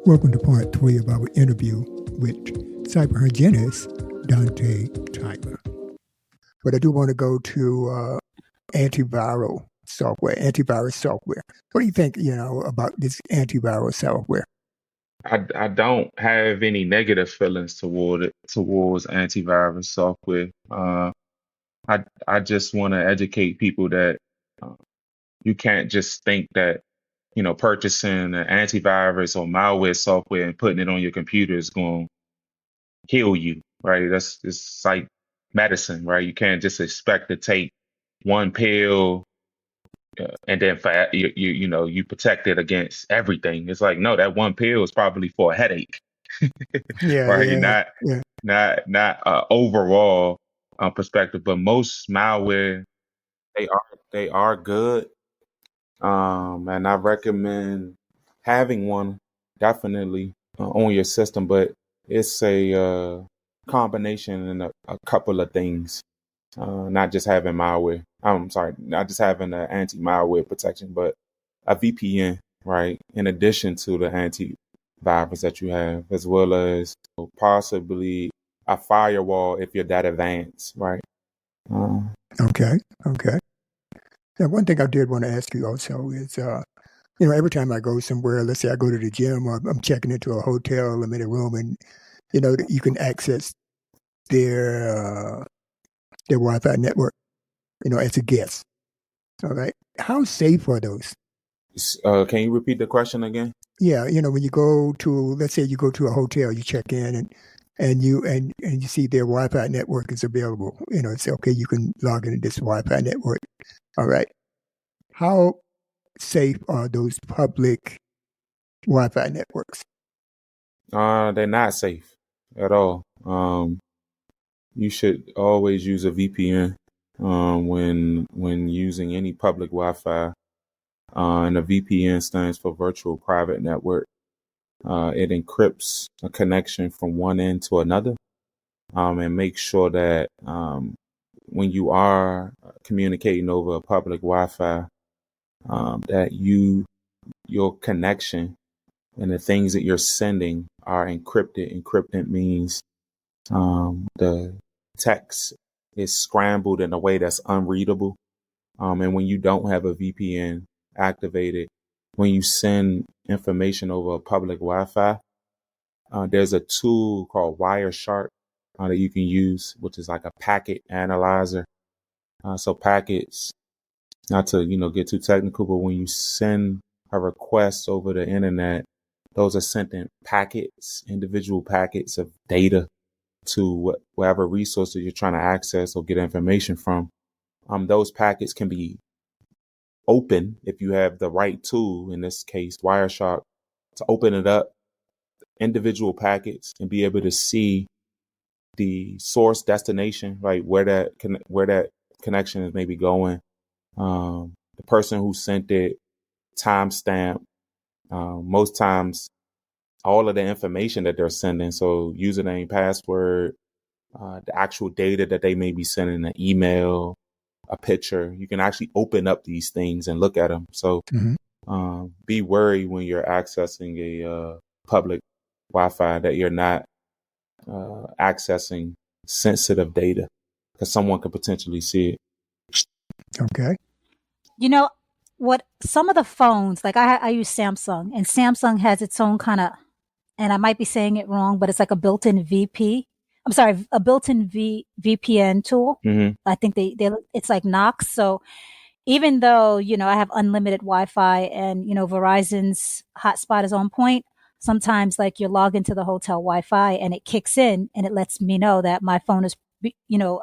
Welcome to part 3 of our interview with Cyber Hygienist Dontae Tyler. But I do want to go to antivirus software. What do you think, about this antivirus software? I don't have any negative feelings towards antivirus software. I just want to educate people that uh, you can't just think that purchasing an antivirus or malware software and putting it on your computer is going to heal you, right? It's like medicine, right? You can't just expect to take one pill and then you protect it against everything. It's like, no, that one pill is probably for a headache, Yeah, right? yeah, Not yeah. not overall perspective, but most malware they are good. And I recommend having one definitely on your system, but it's a combination and a couple of things. Not just having malware. I'm sorry, not just having an anti-malware protection, but a VPN, right? In addition to the antivirus that you have, as well as possibly a firewall if you're that advanced, right? Uh, Okay. Now, one thing I did want to ask you also is, every time I go somewhere, let's say I go to the gym or I'm checking into a hotel, I'm in a room, and you can access their Wi-Fi network, as a guest. All right. How safe are those? can you repeat the question again? Yeah, when you go to, let's say you go to a hotel, you check in and you see their Wi-Fi network is available. It's okay, you can log into this Wi-Fi network. All right. How safe are those public Wi-Fi networks? They're not safe at all. You should always use a VPN when using any public Wi-Fi. And a VPN stands for Virtual Private Network. It encrypts a connection from one end to another, and makes sure that when you are communicating over a public Wi-Fi, that your connection and the things that you're sending are encrypted. Encrypted means the text is scrambled in a way that's unreadable. And when you don't have a VPN activated, when you send information over a public Wi-Fi, there's a tool called Wireshark that you can use, which is like a packet analyzer. So packets, not to get too technical, but when you send a request over the internet, those are sent in packets, individual packets of data to whatever resource that you're trying to access or get information from. Those packets can be open if you have the right tool, in this case, Wireshark, to open it up, individual packets, and be able to see the source destination, right? Where that connection is maybe going, the person who sent it, timestamp, most times all of the information that they're sending. So username, password, the actual data that they may be sending, an email, a picture. You can actually open up these things and look at them. So be wary when you're accessing a public Wi-Fi that you're not accessing sensitive data, because someone could potentially see it. Okay. What some of the phones, like I use Samsung, and Samsung has its own kind of, and I might be saying it wrong, but it's like a built-in VPN tool. Mm-hmm. I think it's like Knox. So even though, I have unlimited Wi-Fi and, Verizon's hotspot is on point, sometimes like you log into the hotel Wi-Fi and it kicks in and it lets me know that my phone is,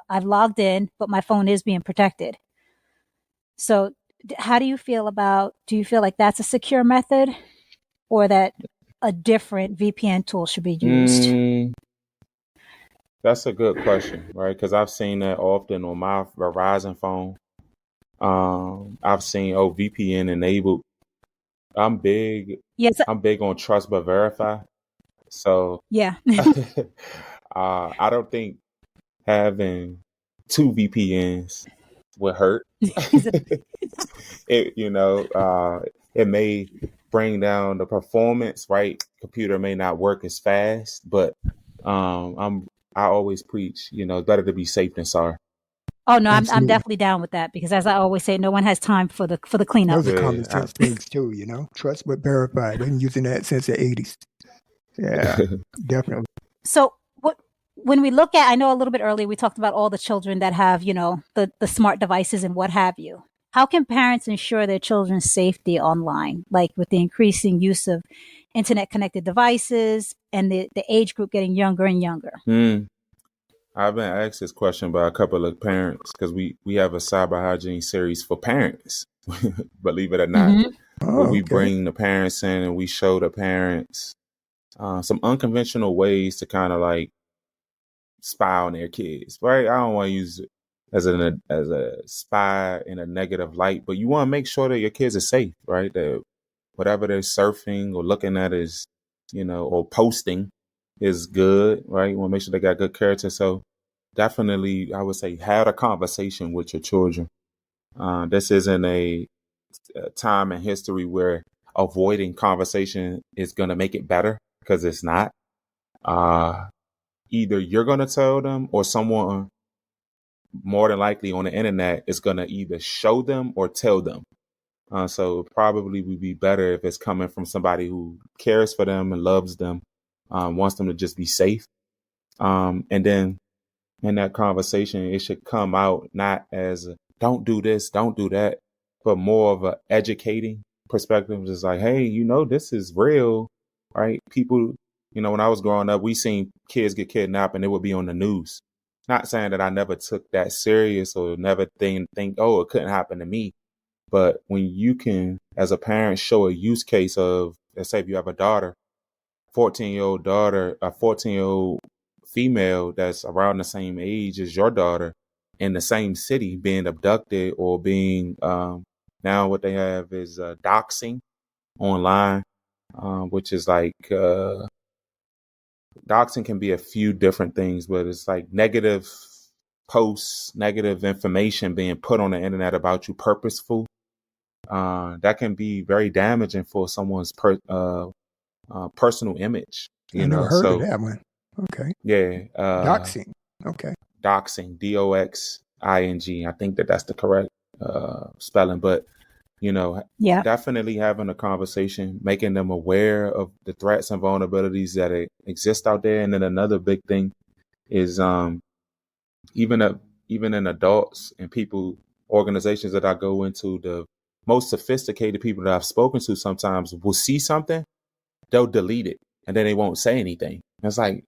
I've logged in, but my phone is being protected. So how do you feel like that's a secure method, or that a different VPN tool should be used? That's a good question, right? Because I've seen that often on my Verizon phone. I've seen VPN enabled. I'm big. Yes. I'm big on trust but verify. So Yeah. I don't think having two VPNs would hurt. It may bring down the performance, right? Computer may not work as fast, but I always preach, it's better to be safe than sorry. Oh no, I'm Absolutely. definitely down with that because, as I always say, no one has time for the cleanup. Those are Yeah, common sense things too, Trust but verify. They've been using that since the 80s. Yeah, definitely. So when we look at, I know a little bit earlier we talked about all the children that have, the smart devices and what have you. How can parents ensure their children's safety online, like with the increasing use of internet connected devices and the age group getting younger and younger? I've been asked this question by a couple of parents because we have a cyber hygiene series for parents, believe it or not, where we bring the parents in and we show the parents some unconventional ways to kind of like spy on their kids, right? I don't want to use it as a spy in a negative light, but you want to make sure that your kids are safe, right? That whatever they're surfing or looking at is, or posting is good, right? You want to make sure they got good character. So definitely, I would say, have a conversation with your children. This isn't a time in history where avoiding conversation is going to make it better, because it's not. Either you're going to tell them or someone more than likely on the internet is going to either show them or tell them. So it probably would be better if it's coming from somebody who cares for them and loves them, wants them to just be safe. And then in that conversation, it should come out not as don't do this, don't do that, but more of a educating perspective. Just like, hey, this is real, right? People, when I was growing up, we seen kids get kidnapped and it would be on the news. Not saying that I never took that serious or never think, oh, it couldn't happen to me. But when you can, as a parent, show a use case of, let's say if you have a daughter, 14-year-old daughter, a 14-year-old female that's around the same age as your daughter in the same city being abducted or being, now what they have is doxing online, which is like, doxing can be a few different things, but it's like negative posts, negative information being put on the internet about you purposeful. That can be very damaging for someone's personal image. I never heard of that one. Okay. Yeah. Doxing. Okay. Doxing, DOXING. I think that's the correct spelling, but definitely having a conversation, making them aware of the threats and vulnerabilities that exist out there. And then another big thing is even in adults and organizations that I go into, the most sophisticated people that I've spoken to sometimes will see something, they'll delete it, and then they won't say anything. And it's like,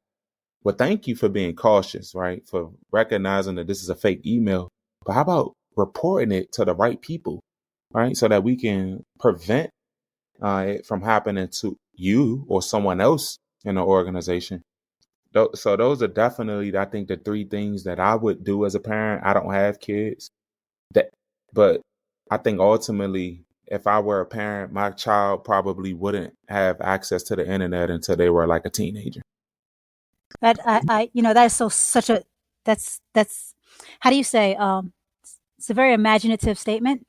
well, thank you for being cautious, right? For recognizing that this is a fake email. But how about reporting it to the right people, right? So that we can prevent it from happening to you or someone else in the organization. So those are definitely, I think, the three things that I would do as a parent. I don't have kids, but I think ultimately, if I were a parent, my child probably wouldn't have access to the internet until they were like a teenager. That that's how do you say? It's a very imaginative statement.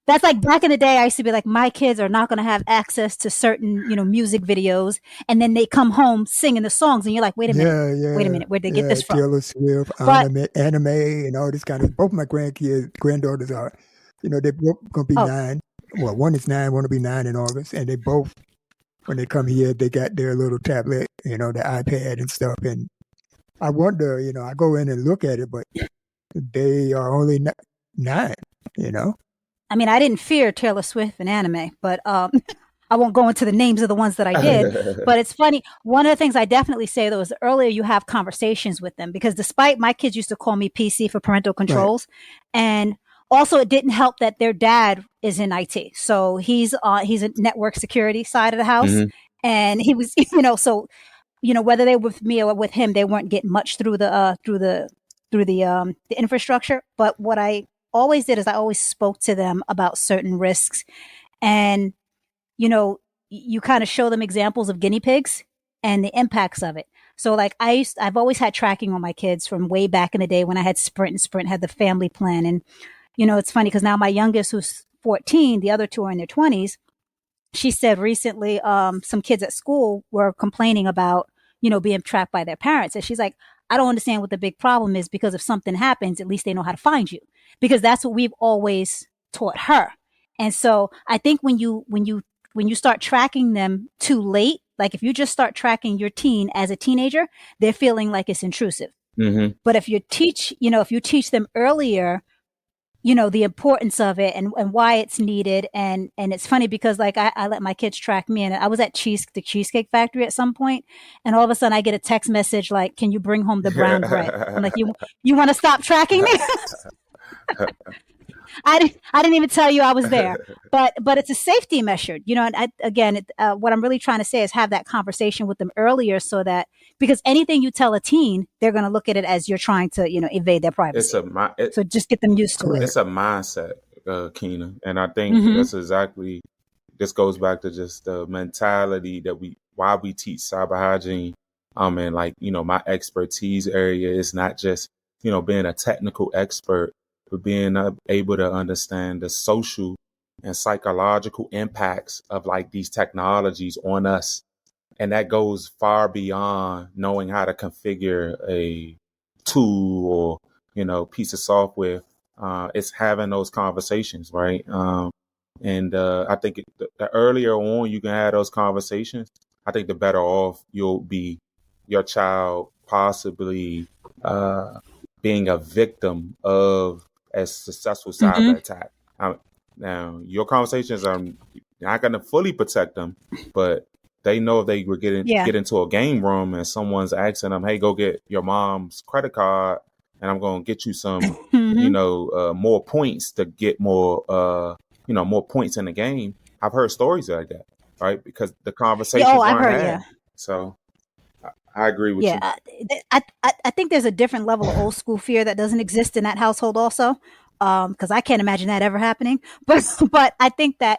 That's like back in the day, I used to be like, my kids are not going to have access to certain, music videos. And then they come home singing the songs. And you're like, wait a minute, where'd they get this from? Taylor Swift, anime, and all this kind of, both my granddaughters are, they're both going to be 9. Well, one is 9, one will be 9 in August. And they both, when they come here, they got their little tablet, the iPad and stuff. And I wonder, I go in and look at it, but they are only 9, I mean, I didn't fear Taylor Swift and anime, but I won't go into the names of the ones that I did. But it's funny. One of the things I definitely say, though, is earlier you have conversations with them, because despite my kids used to call me PC for parental controls. Right. And also it didn't help that their dad is in IT. So he's a network security side of the house. Mm-hmm. And he was, so, whether they were with me or with him, they weren't getting much through the infrastructure. But what I always did is I always spoke to them about certain risks, and you kind of show them examples of guinea pigs and the impacts of it. So like I've always had tracking on my kids from way back in the day when I had Sprint, and Sprint had the family plan. And it's funny because now my youngest, who's 14. The other two are in their 20s. She said recently, some kids at school were complaining about, being tracked by their parents. And she's like, I don't understand what the big problem is, because if something happens, at least they know how to find you, because that's what we've always taught her. And so I think when you start tracking them too late, like if you just start tracking your teen as a teenager, they're feeling like it's intrusive. Mm-hmm. But if you teach them earlier, the importance of it and why it's needed. And it's funny because like I let my kids track me, and I was at the Cheesecake Factory at some point, and all of a sudden I get a text message like, can you bring home the brown bread? I'm like, you want to stop tracking me? I didn't even tell you I was there, but it's a safety measure, and what I'm really trying to say is have that conversation with them earlier, so that, because anything you tell a teen, they're going to look at it as you're trying to, evade their privacy. So just get them used to it. It's a mindset, Keena. And I think that's exactly, this goes back to just the mentality that why we teach cyber hygiene. And like, my expertise area is not just, being a technical expert, but being able to understand the social and psychological impacts of like these technologies on us. And that goes far beyond knowing how to configure a tool or, piece of software. It's having those conversations, right? And I think the earlier on you can have those conversations, I think the better off you'll be, your child possibly being a victim of a successful cyber attack. Now, your conversations are not going to fully protect them, but they know if they were get into a game room and someone's asking them, hey, go get your mom's credit card and I'm going to get you some, more points to get more points in the game. I've heard stories like that, right? Because the conversations weren't had. Yeah. So I agree with you. I think there's a different level of old school fear that doesn't exist in that household also, because I can't imagine that ever happening. But I think that,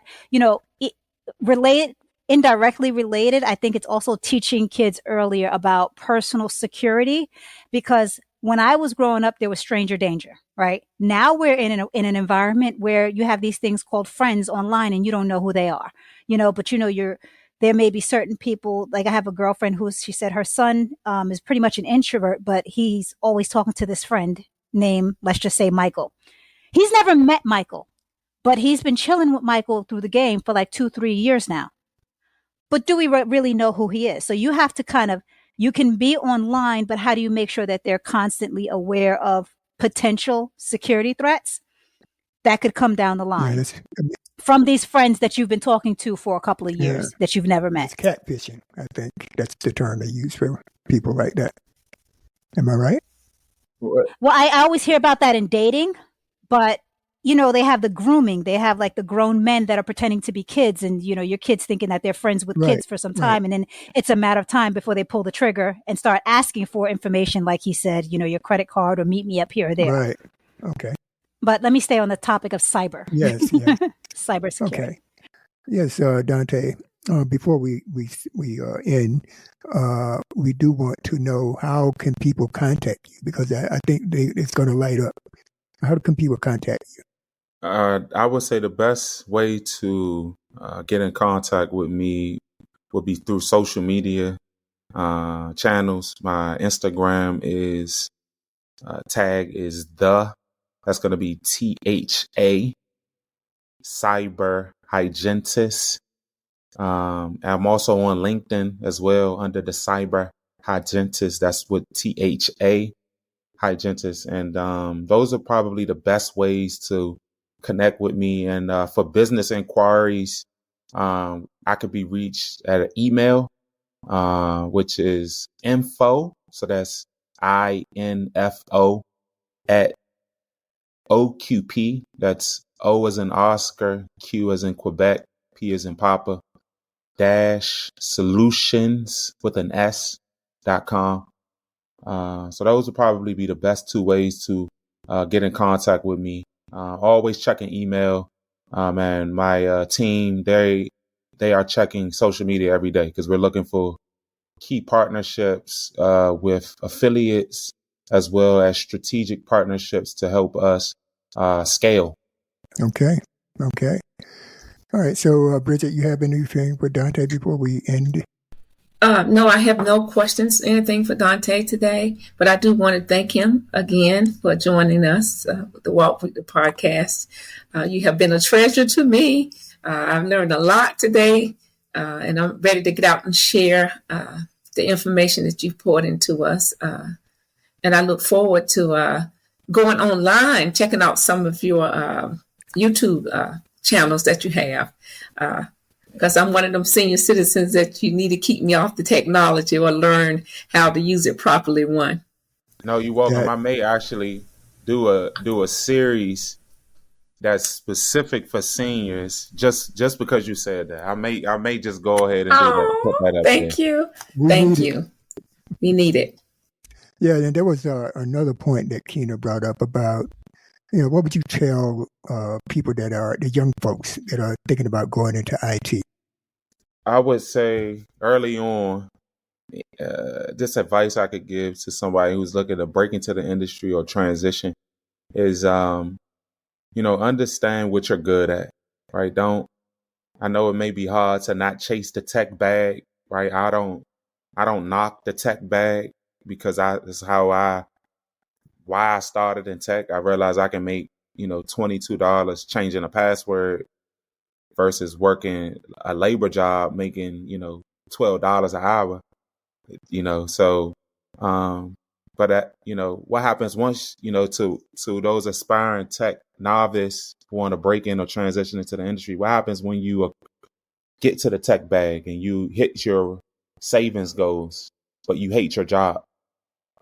indirectly related, I think it's also teaching kids earlier about personal security, because when I was growing up, there was stranger danger, right? Now we're in an environment where you have these things called friends online and you don't know who they are, but there may be certain people, like I have a girlfriend she said her son is pretty much an introvert, but he's always talking to this friend named, let's just say, Michael. He's never met Michael, but he's been chilling with Michael through the game for like 2-3 years now. But do we really know who he is? So you have to you can be online, but how do you make sure that they're constantly aware of potential security threats that could come down the line from these friends that you've been talking to for a couple of years that you've never met? It's catfishing, I think. That's the term they use for people like that. Am I right? Well, I always hear about that in dating, but they have the grooming. They have like the grown men that are pretending to be kids, and your kids thinking that they're friends with kids for some time. And then it's a matter of time before they pull the trigger and start asking for information. Like he said, your credit card, or meet me up here or there. Right. Okay. But let me stay on the topic of cyber. Yes. Yeah. Cybersecurity. Okay. Yes, Dontae, before we end, we do want to know, how can people contact you? Because I think it's going to light up. How can people contact you? I would say the best way to get in contact with me would be through social media channels. My Instagram is tag is that's going to be THA Cyber Hygienist. I'm also on LinkedIn as well under the Cyber Hygienist. That's with THA Hygienist. And those are probably the best ways to connect with me. And for business inquiries, I could be reached at an email, which is info. So that's INFO at OQP. That's O as in Oscar, Q as in Quebec, P as in Papa, -solutions with an S.com. So those would probably be the best two ways to get in contact with me. Always checking email. And my team, they are checking social media every day, because we're looking for key partnerships with affiliates, as well as strategic partnerships to help us scale. Okay. Okay. All right. So, Bridget, you have anything for Dontae before we end? No, I have no questions, anything for Dontae today, but I do want to thank him again for joining us, the Walk with the podcast. You have been a treasure to me. I've learned a lot today, and I'm ready to get out and share the information that you've poured into us. And I look forward to going online, checking out some of your YouTube channels that you have. Because I'm one of them senior citizens that you need to keep me off the technology or learn how to use it properly. No, you're welcome. Yeah. I may actually do a series that's specific for seniors. Just because you said that, I may just go ahead and do that. Put that up Thank there. you. We Thank need you. We need it. Yeah, and there was another point that Keena brought up about, what would you tell people that are the young folks that are thinking about going into IT? I would say early on, this advice I could give to somebody who's looking to break into the industry or transition is, understand what you're good at, right? I know it may be hard to not chase the tech bag, right? I don't knock the tech bag because that's why I started in tech. I realized I can make, $22 changing a password versus working a labor job making, $12 an hour, so, but what happens once, to those aspiring tech novice who want to break in or transition into the industry, what happens when you get to the tech bag and you hit your savings goals, but you hate your job,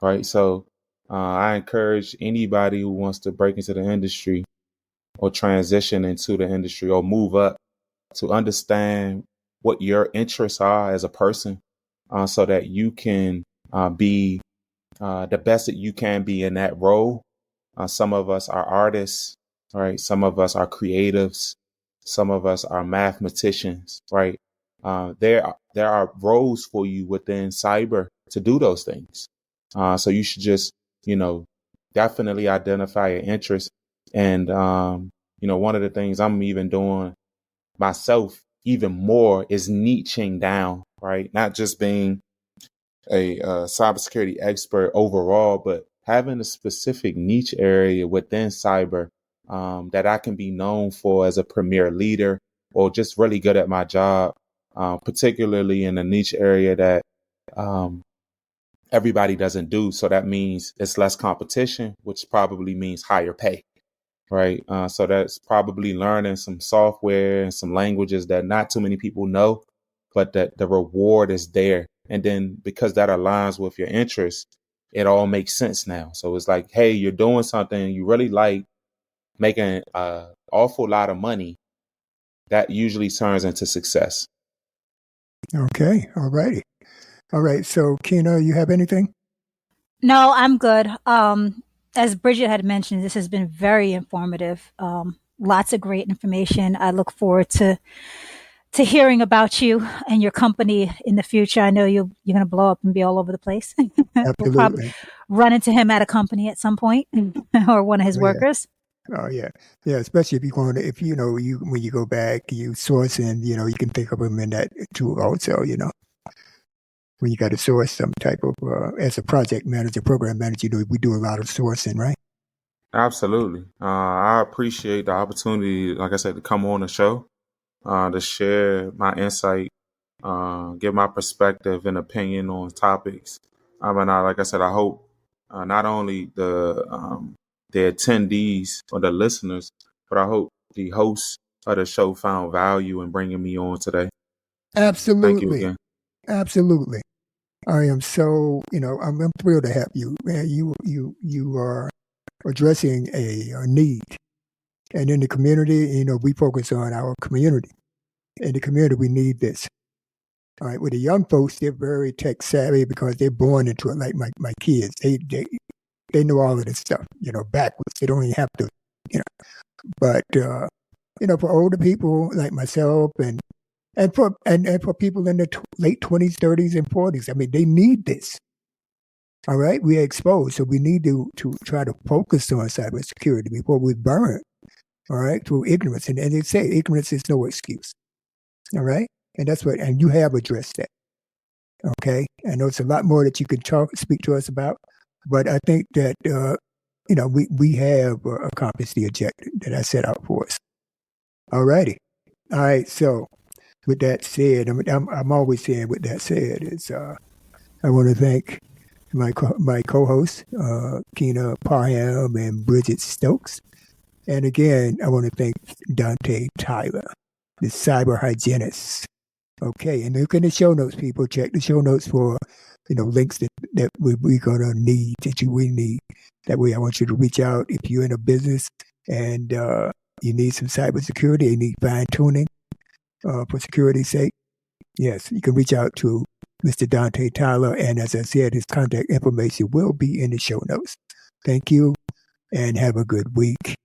right? So, I encourage anybody who wants to break into the industry or transition into the industry or move up to understand what your interests are as a person, so that you can be the best that you can be in that role. Some of us are artists, right? Some of us are creatives. Some of us are mathematicians, right? There are roles for you within cyber to do those things. So you should just, definitely identify your interest. And, one of the things I'm even doing myself even more is niching down, right? Not just being a cybersecurity expert overall, but having a specific niche area within cyber that I can be known for as a premier leader or just really good at my job, particularly in a niche area that everybody doesn't do. So that means it's less competition, which probably means higher pay. Right. So that's probably learning some software and some languages that not too many people know, but that the reward is there. And then because that aligns with your interests, it all makes sense now. So it's like, hey, you're doing something you really like, making an awful lot of money. That usually turns into success. Okay. All righty. All right. So, Keena, you have anything? No, I'm good. As Bridget had mentioned, this has been very informative. Lots of great information. I look forward to hearing about you and your company in the future. I know you're going to blow up and be all over the place. We'll probably Absolutely. run into him at a company at some point or one of his Oh, yeah. workers. Oh yeah, yeah. Especially if you're going to, if you when you go back, you source and you can think of them in that too. Also, when you got to source some type of as a project manager, program manager, we do a lot of sourcing, right? Absolutely. I appreciate the opportunity, like I said, to come on the show, to share my insight, give my perspective and opinion on topics. Like I said, I hope not only the attendees or the listeners, but I hope the hosts of the show found value in bringing me on today. Absolutely. Thank you again. Absolutely. I am so, I'm thrilled to have you. Man, you are addressing a need. And in the community, we focus on our community. In the community, we need this. All right. With the young folks, they're very tech savvy because they're born into it. Like my kids, they know all of this stuff, backwards. They don't even have to, But for older people like myself and for people in their late 20s, 30s, and 40s, I mean, they need this. All right, we are exposed, so we need to try to focus on cybersecurity before we burn. all right, through ignorance. And they say ignorance is no excuse, all right? And that's what, and you have addressed that, okay? I know it's a lot more that you can speak to us about, but I think that, we have accomplished the objective that I set out for us. All righty. All right, so with that said, I'm always saying with that said, is I want to thank my co-hosts, Kina Parham and Bridget Stokes. And again, I want to thank Dontae Tyler, the Cyber Hygienist. Okay, and look in the show notes, people. Check the show notes for links that we're gonna need, we need. That way, I want you to reach out if you're in a business and you need some cybersecurity, you need fine tuning for security's sake. Yes, you can reach out to Mr. Dontae Tyler, and as I said, his contact information will be in the show notes. Thank you, and have a good week.